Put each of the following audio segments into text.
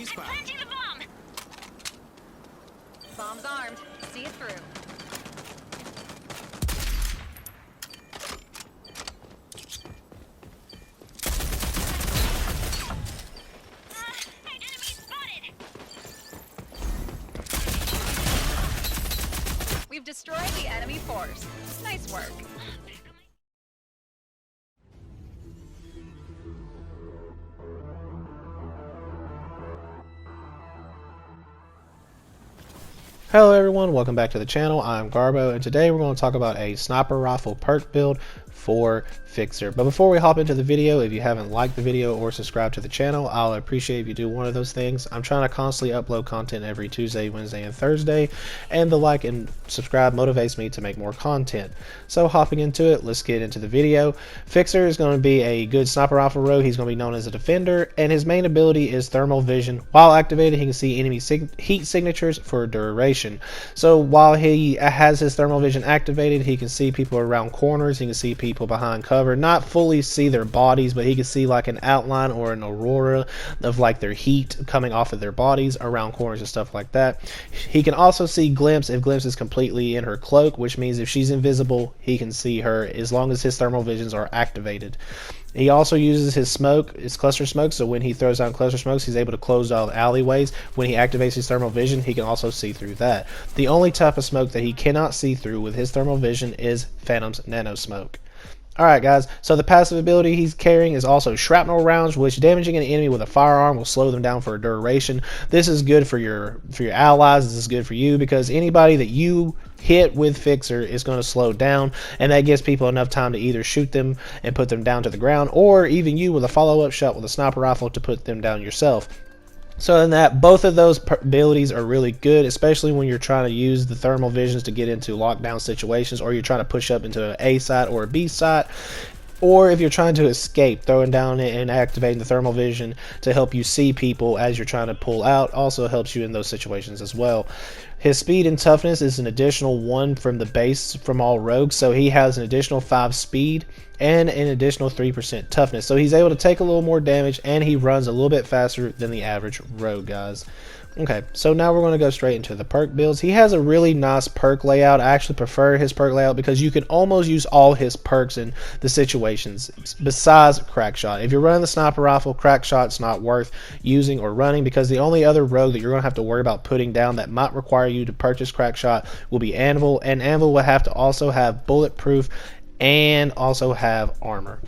Enemy spot. Planting the bomb. Bomb's armed. See it through. Enemy spotted. We've destroyed the enemy force. Nice work. Hello everyone, welcome back to the channel. I'm Garbo, and today we're going to talk about a sniper rifle perk build for Fixer. But before we hop into the video, if you haven't liked the video or subscribed to the channel, I'll appreciate if you do one of those things. I'm trying to constantly upload content every Tuesday, Wednesday, and Thursday, and the like and subscribe motivates me to make more content. So hopping into it, let's get into the video. Fixer is going to be a good sniper rifle rogue. He's going to be known as a defender, and his main ability is thermal vision. While activated, he can see enemy heat signatures for duration. So while he has his thermal vision activated, he can see people around corners, he can see people behind cover, not fully see their bodies, but he can see like an outline or an aurora of like their heat coming off of their bodies around corners and stuff like that. He can also see Glimpse if Glimpse is completely in her cloak, which means if she's invisible, he can see her as long as his thermal visions are activated. He also uses his smoke, his cluster smoke, so when he throws down cluster smokes, he's able to close all the alleyways. When he activates his thermal vision, he can also see through that. The only type of smoke that he cannot see through with his thermal vision is Phantom's nano smoke. Alright guys, so the passive ability he's carrying is also shrapnel rounds, which damaging an enemy with a firearm will slow them down for a duration. This is good for your allies, this is good for you, because anybody that you hit with Fixer is going to slow down, and that gives people enough time to either shoot them and put them down to the ground, or even you with a follow-up shot with a sniper rifle to put them down yourself. So in that, both of those abilities are really good, especially when you're trying to use the thermal visions to get into lockdown situations, or you're trying to push up into an A site or a B site, or if you're trying to escape, throwing down and activating the thermal vision to help you see people as you're trying to pull out also helps you in those situations as well. His speed and toughness is an additional 1 from the base from all rogues, so he has an additional 5 speed and an additional 3% toughness. So he's able to take a little more damage, and he runs a little bit faster than the average rogue, guys. Okay, so now we're going to go straight into the perk builds. He has a really nice perk layout. I actually prefer his perk layout because you can almost use all his perks in the situations besides crack shot. If you're running the sniper rifle, crack shot's not worth using or running, because the only other rogue that you're going to have to worry about putting down that might require you to purchase crack shot will be Anvil, and Anvil will have to also have bulletproof and also have armor.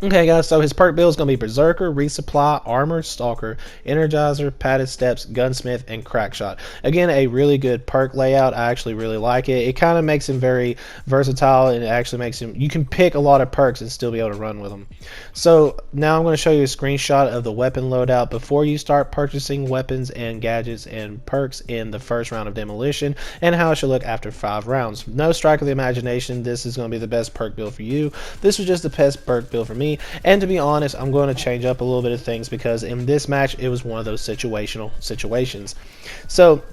Okay guys, so his perk build is going to be Berserker, Resupply, Armor, Stalker, Energizer, Padded Steps, Gunsmith, and Crackshot. Again, a really good perk layout. I actually really like it. It kind of makes him very versatile, and it actually makes him, you can pick a lot of perks and still be able to run with them. So now I'm going to show you a screenshot of the weapon loadout before you start purchasing weapons and gadgets and perks in the first round of Demolition, and how it should look after 5 rounds. No strike of the imagination, this is going to be the best perk build for you. This was just the best perk build for me. And to be honest, I'm going to change up a little bit of things because in this match it was one of those situational situations. So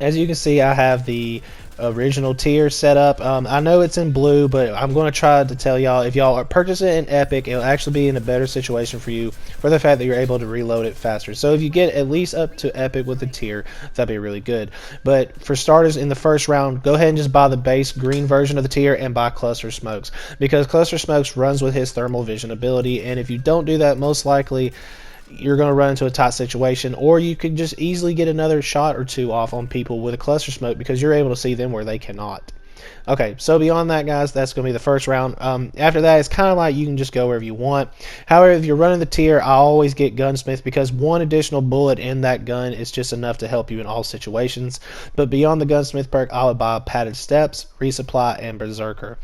as you can see, I have the original tier set up. I know it's in blue, but I'm going to try to tell y'all, if y'all are purchasing it in Epic, it'll actually be in a better situation for you for the fact that you're able to reload it faster. So if you get at least up to Epic with the tier, that'd be really good. But for starters, in the first round, go ahead and just buy the base green version of the tier and buy Cluster Smokes, because Cluster Smokes runs with his thermal vision ability, and if you don't do that, most likely you're going to run into a tight situation, or you could just easily get another shot or 2 off on people with a cluster smoke because you're able to see them where they cannot. Okay, so beyond that, guys, that's going to be the first round. After that, it's kind of like you can just go wherever you want. However, if you're running the tier, I always get Gunsmith, because 1 additional bullet in that gun is just enough to help you in all situations. But beyond the Gunsmith perk, I would buy Padded Steps, Resupply, and Berserker.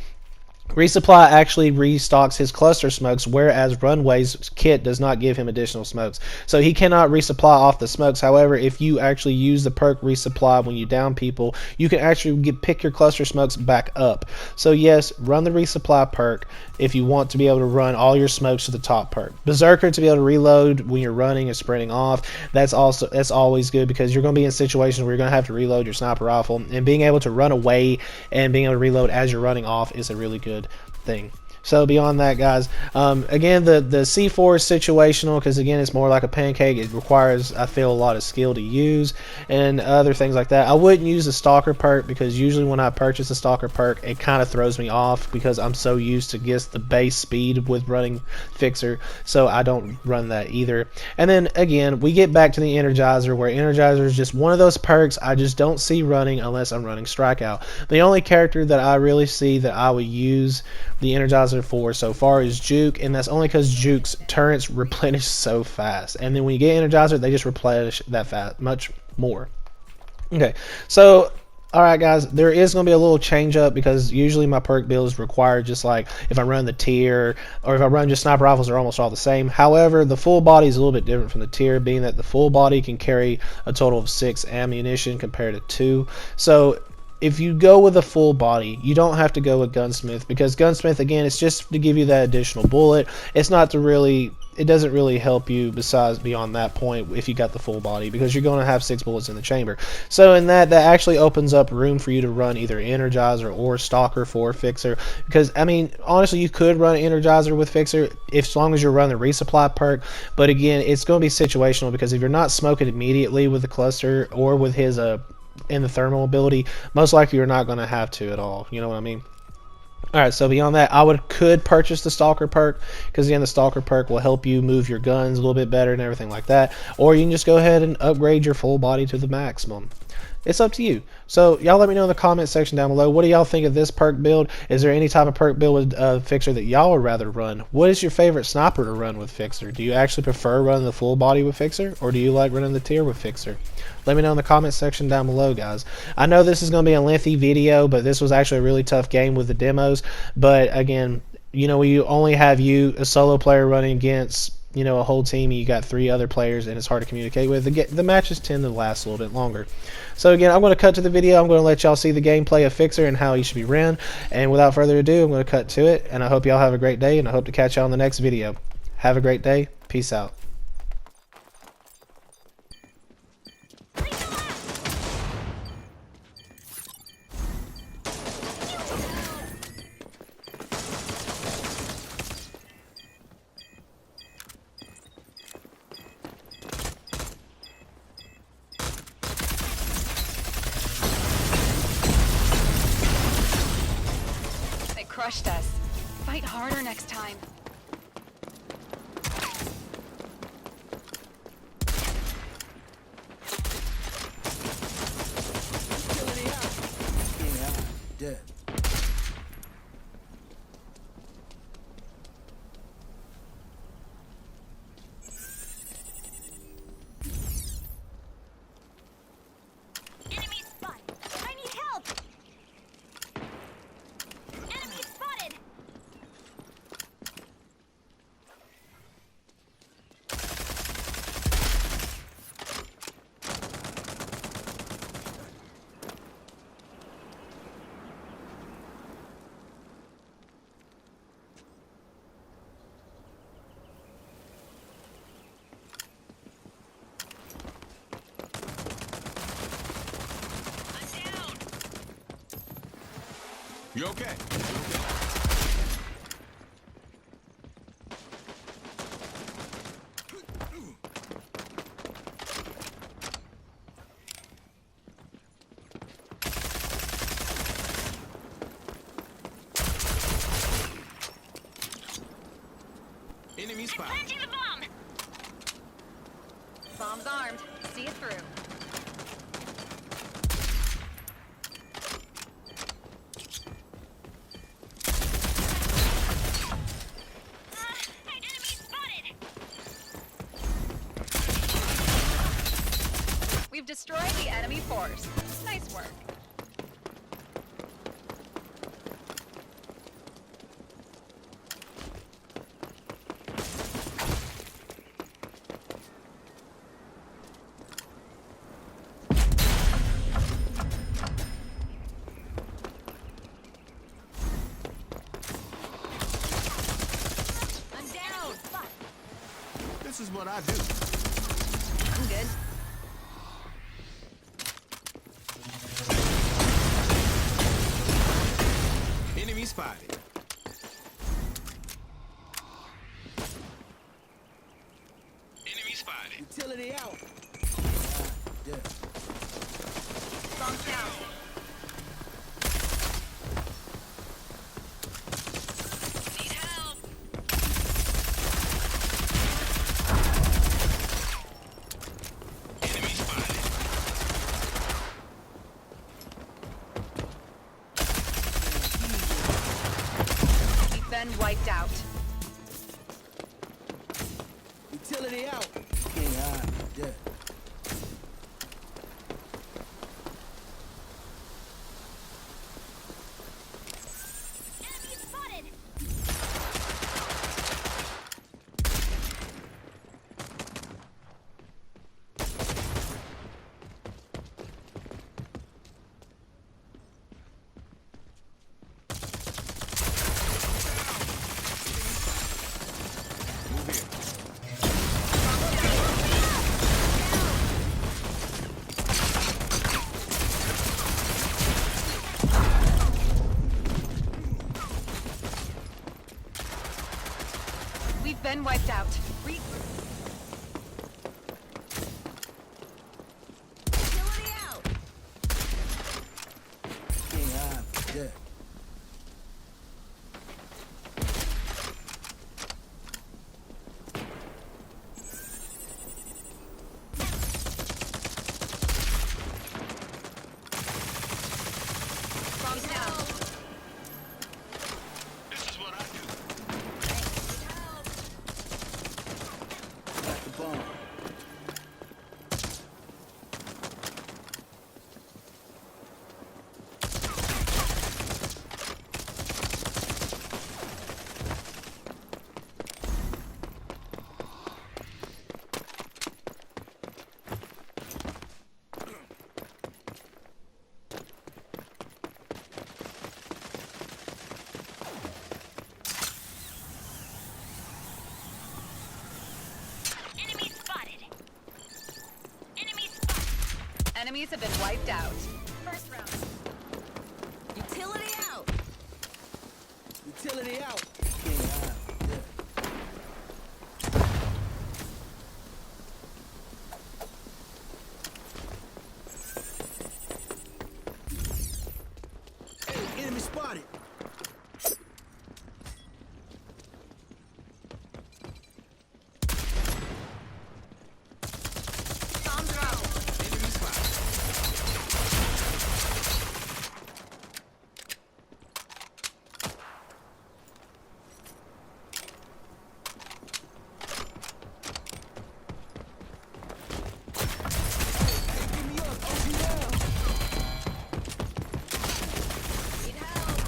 Resupply actually restocks his cluster smokes, whereas Runway's kit does not give him additional smokes. So he cannot resupply off the smokes. However, if you actually use the perk Resupply when you down people, you can actually pick your cluster smokes back up. So yes, run the Resupply perk if you want to be able to run all your smokes to the top perk. Berserker to be able to reload when you're running and sprinting off. That's always good, because you're going to be in situations where you're going to have to reload your sniper rifle, and being able to run away and being able to reload as you're running off is a really good thing. So beyond that, guys, again, the C4 is situational because again, it's more like a pancake. It requires, I feel, a lot of skill to use and other things like that. I wouldn't use the stalker perk because usually when I purchase a stalker perk, it kind of throws me off because I'm so used to just the base speed with running fixer. So I don't run that either. And then again, we get back to the Energizer, where Energizer is just one of those perks I just don't see running unless I'm running Strikeout. The only character that I really see that I would use the Energizer for so far is Juke, and that's only because Juke's turrets replenish so fast. And then when you get Energizer, they just replenish that fast, much more. Okay, so alright guys, there is going to be a little change up because usually my perk builds require just like if I run the tier or if I run just sniper rifles, they're almost all the same. However, the full body is a little bit different from the tier, being that the full body can carry a total of 6 ammunition compared to 2. So if you go with a full body, you don't have to go with gunsmith, because gunsmith, again, it's just to give you that additional bullet. It's not to really, it doesn't really help you besides beyond that point if you got the full body, because you're going to have 6 bullets in the chamber. So in that actually opens up room for you to run either Energizer or Stalker for Fixer, because I mean honestly you could run Energizer with Fixer as long as you're running the resupply perk, but again it's going to be situational, because if you're not smoking immediately with the cluster or with his in the thermal ability, most likely you're not going to have to at all, you know what I mean? Alright, so beyond that, I could purchase the Stalker perk, because again, the Stalker perk will help you move your guns a little bit better and everything like that. Or you can just go ahead and upgrade your full body to the maximum. It's up to you. So y'all let me know in the comment section down below. What do y'all think of this perk build? Is there any type of perk build with Fixer that y'all would rather run? What is your favorite sniper to run with Fixer? Do you actually prefer running the full body with Fixer, or do you like running the tier with Fixer? Let me know in the comment section down below, guys. I know this is going to be a lengthy video, but this was actually a really tough game with the demos. But again, you know, when you only have a solo player running against, you know, a whole team, and you got 3 other players and it's hard to communicate with, the matches tend to last a little bit longer. So again, I'm going to cut to the video. I'm going to let y'all see the gameplay of Fixer and how he should be ran. And without further ado, I'm going to cut to it, and I hope y'all have a great day, and I hope to catch y'all in the next video. Have a great day. Peace out. They crushed us. Fight harder next time. Dead. Enemy spotted. I need help. Enemy spotted. You okay? Enemy spot. Planting the bomb. Bomb's armed. See it through. Enemy spotted. We've destroyed the enemy force. Nice work. I'm down. This is what I do. I'm good. Enemy spotted. spotted. Utility out. Dead. Bombs down. Need help. Enemy spotted. We've been wiped out. Utility out. King high. Dead. Enemy spotted. Move here. We've been wiped out. Utility out. King high. Dead. Bombs down. This is what I do. Got the bomb. Enemy spotted. Enemy spotted. Enemies have been wiped out. First round. Utility out. Utility out. King high. Dead. Hey, enemy spotted. Bomb drop. Enemy spotted. Hey, give me up, OGL. Need help.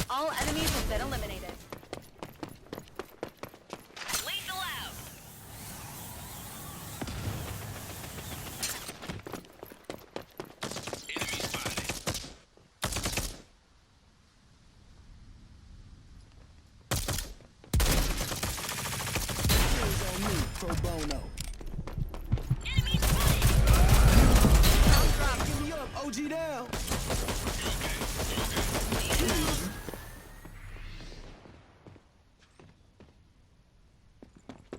All enemies have been eliminated. Lethal out. Enemy spotted. Kills on me, pro bono. Enemy spotted. Bomb drop, give me up, OG down.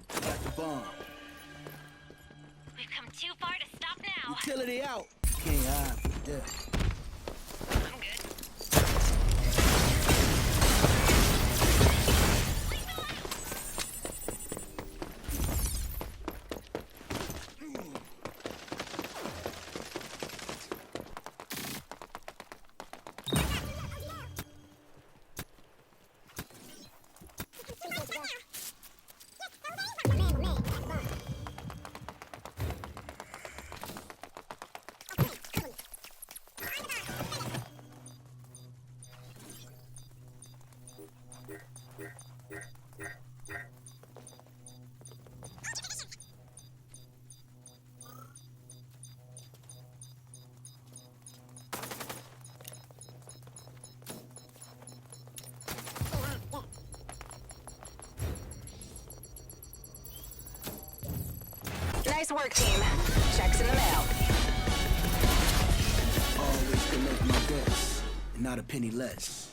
Got the bomb. We've come too far to stop now. Utility out. King high. Dead. I'm good. Nice work, team. Checks in the mail. Always collect my best, and not a penny less.